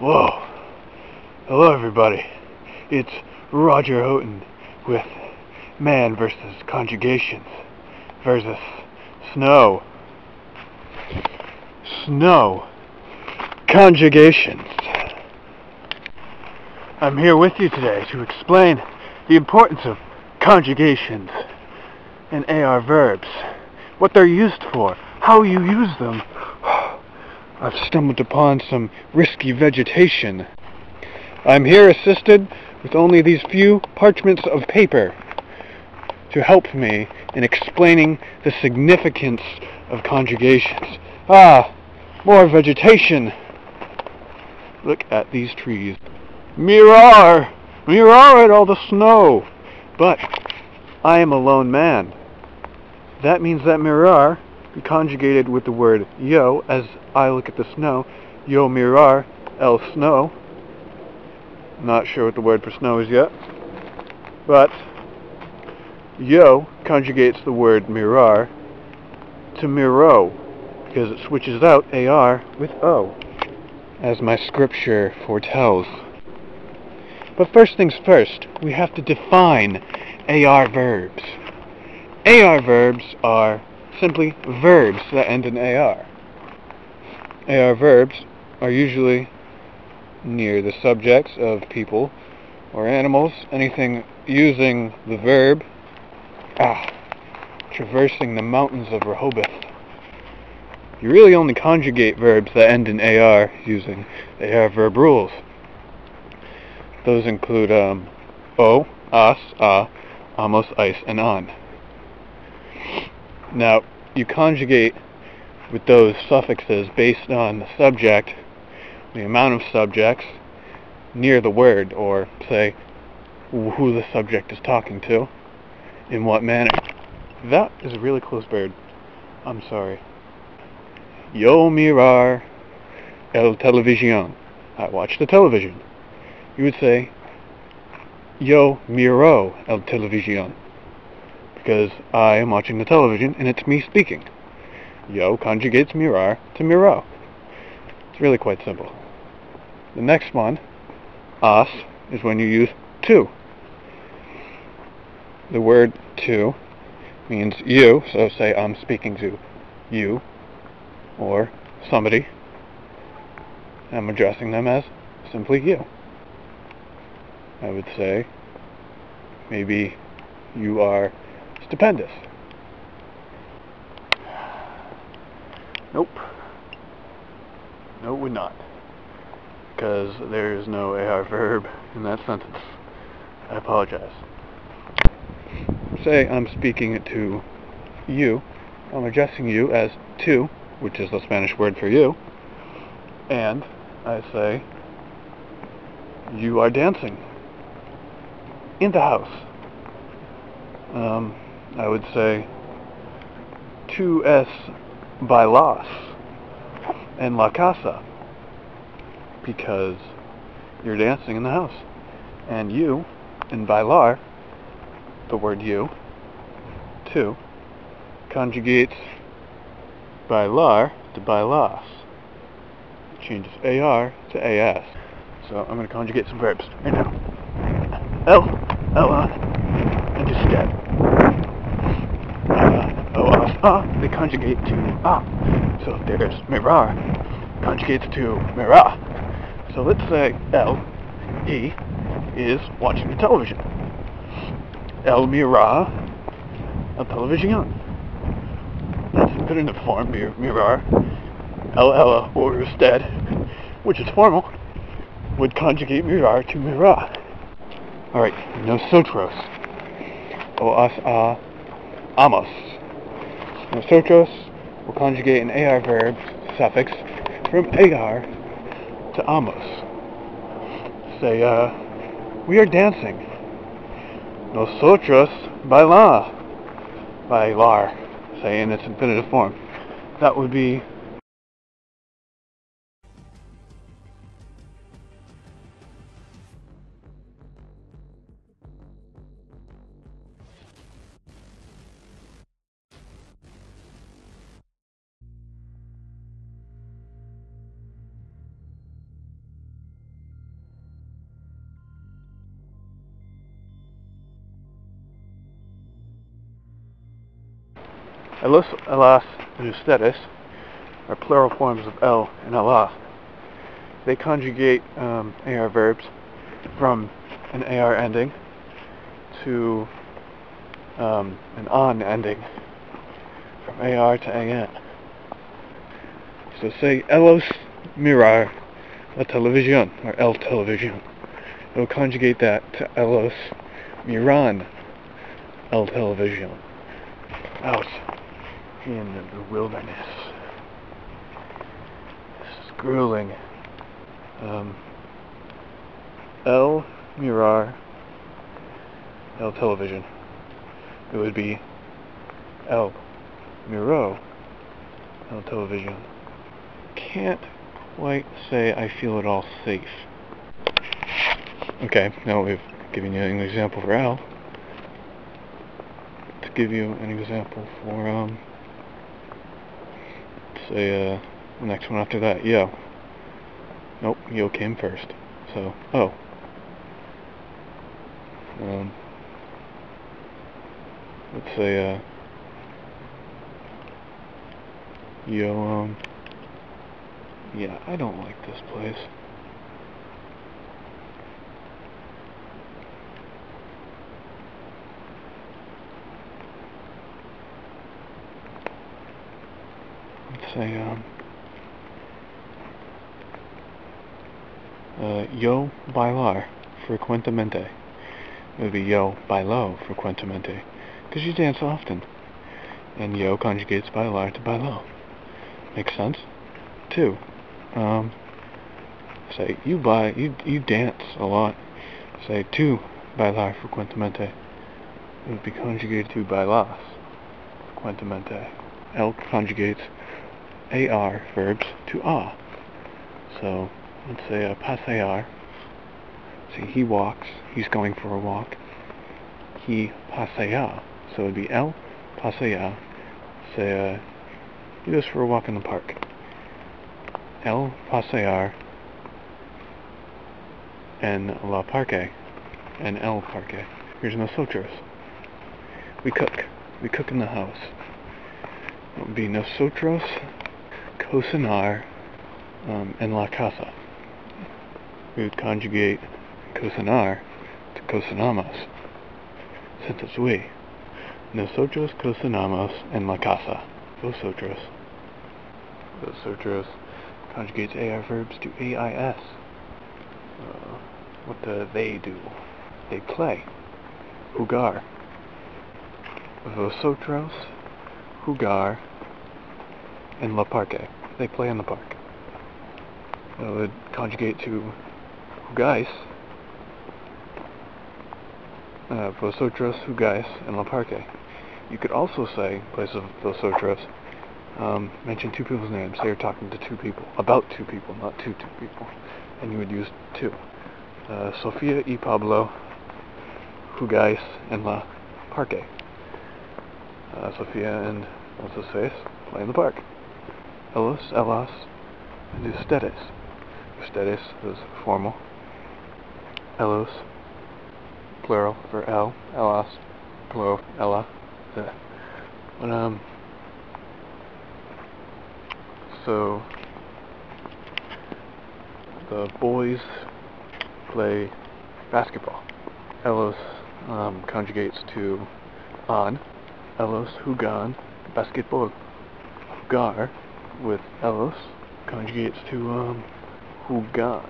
Whoa. Hello everybody. It's Roger Houghton with man versus conjugations versus snow. Snow. Conjugations. I'm here with you today to explain the importance of conjugations and AR verbs, what they're used for, how you use them. I've stumbled upon some risky vegetation. I'm here assisted with only these few parchments of paper to help me in explaining the significance of conjugations. More vegetation. Look at these trees. Mirar! Mirar at all the snow! But I am a lone man. That means that mirar be conjugated with the word yo as I look at the snow. Yo mirar el snow. Not sure what the word for snow is yet. But yo conjugates the word mirar to miro because it switches out AR with O, as my scripture foretells. But first things first, we have to define AR verbs. AR verbs are simply verbs that end in AR. AR verbs are usually near the subjects of people or animals, anything using the verb. Traversing the mountains of Rehoboth. You really only conjugate verbs that end in AR using AR verb rules. Those include o, as, amos, ice, and on. Now, you conjugate with those suffixes based on the subject, the amount of subjects near the word, or say who the subject is talking to, in what manner. That is a really close bird. I'm sorry. Yo mirar el televisión. I watch the television. You would say yo miro el televisión, because I am watching the television and it's me speaking. Yo conjugates mirar to miro. It's really quite simple. The next one, as, is when you use to. The word to means you, so say I'm speaking to you or somebody. I'm addressing them as simply you. I would say maybe you are stupendous. Nope. No, it would not. Because there is no AR verb in that sentence. I apologize. Say I'm speaking to you. I'm addressing you as tu, which is the Spanish word for you. And I say you are dancing in the house. I would say tú es bailas en la casa, because you're dancing in the house. And you, in bailar, the word you, to, conjugates bailar to bailas. It changes AR to AS. So I'm going to conjugate some verbs right now. El, ella, and instead. They conjugate to So if there's mirar, conjugates to mira. So let's say El, he, is watching the television. El mira el televisión. That's infinitive form, mirar. El ella, or usted, which is formal, would conjugate mirar to mira. Alright, nosotros. O as, amos. Nosotros will conjugate an AR verb suffix from AR to amos. Say, we are dancing. Nosotros bailar. Bailar. Say in its infinitive form. That would be Elos, elas, and ustedes are plural forms of el and ela. They conjugate AR verbs from an AR ending to an on ending, from AR to AN. So say Elos mirar la televisión, or el televisión. It'll conjugate that to Elos miran el televisión. Out in the wilderness. This is grueling. El mirar el television. It would be el miró el television. Can't quite say I feel at all safe. Okay, now we've given you an example for el. To give you an example for say the next one after that, yo. Nope, yo came first. So, oh. Let's say yo, yeah, I don't like this place. Let's say yo bailar frecuentemente. It would be yo bailo frecuentemente, because you dance often. And yo conjugates bailar to bailo. Makes sense? 2. Say you dance a lot. Say tu bailar frecuentemente. It would be conjugated to bailas frecuentemente. El conjugates AR verbs to a. So let's say pasear. See, he walks. He's going for a walk. He pasea. So it would be el pasea. Say he goes for a walk in the park. El pasear en la parque. En el parque. Here's nosotros. We cook. We cook in the house. It would be nosotros cocinar en la casa. We would conjugate cocinar to cocinamos, since it's we. Nosotros cocinamos en la casa. Vosotros. Vosotros conjugates AR verbs to AIS. What do they do? They play. Jugar. Vosotros jugar en la parque. They play in the park. It would conjugate to jugáis. Vosotros jugáis en la parque. You could also say, in place of vosotros, mention two people's names. They are talking to two people, about two people, not to two people. And you would use two. Sofia y Pablo jugáis en la parque. Sofia and ustedes play in the park. Elos, elas, and ustedes. Ustedes is formal. Elos, plural for el. Elas, plural, ela. So the boys play basketball. Elos conjugates to on. Elos jugan basketball. Jugar with elos conjugates to jugan.